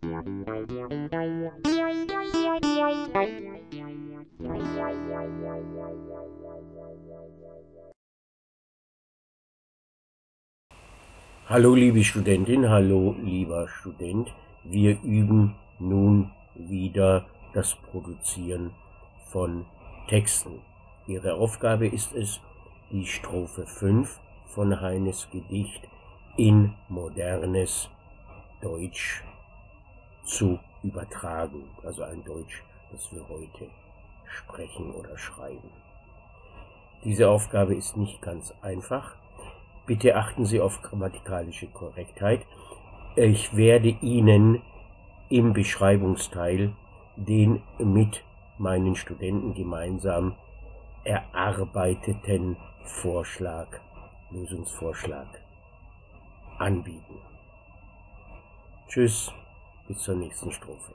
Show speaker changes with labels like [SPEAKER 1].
[SPEAKER 1] Hallo liebe Studentin, hallo lieber Student, wir üben nun wieder das Produzieren von Texten. Ihre Aufgabe ist es, die Strophe 5 von Heines Gedicht in modernes Deutsch zu übertragen, also ein Deutsch, das wir heute sprechen oder schreiben. Diese Aufgabe ist nicht ganz einfach. Bitte achten Sie auf grammatikalische Korrektheit. Ich werde Ihnen im Beschreibungsteil den mit meinen Studenten gemeinsam erarbeiteten Lösungsvorschlag anbieten. Tschüss, bis zur nächsten Strophe.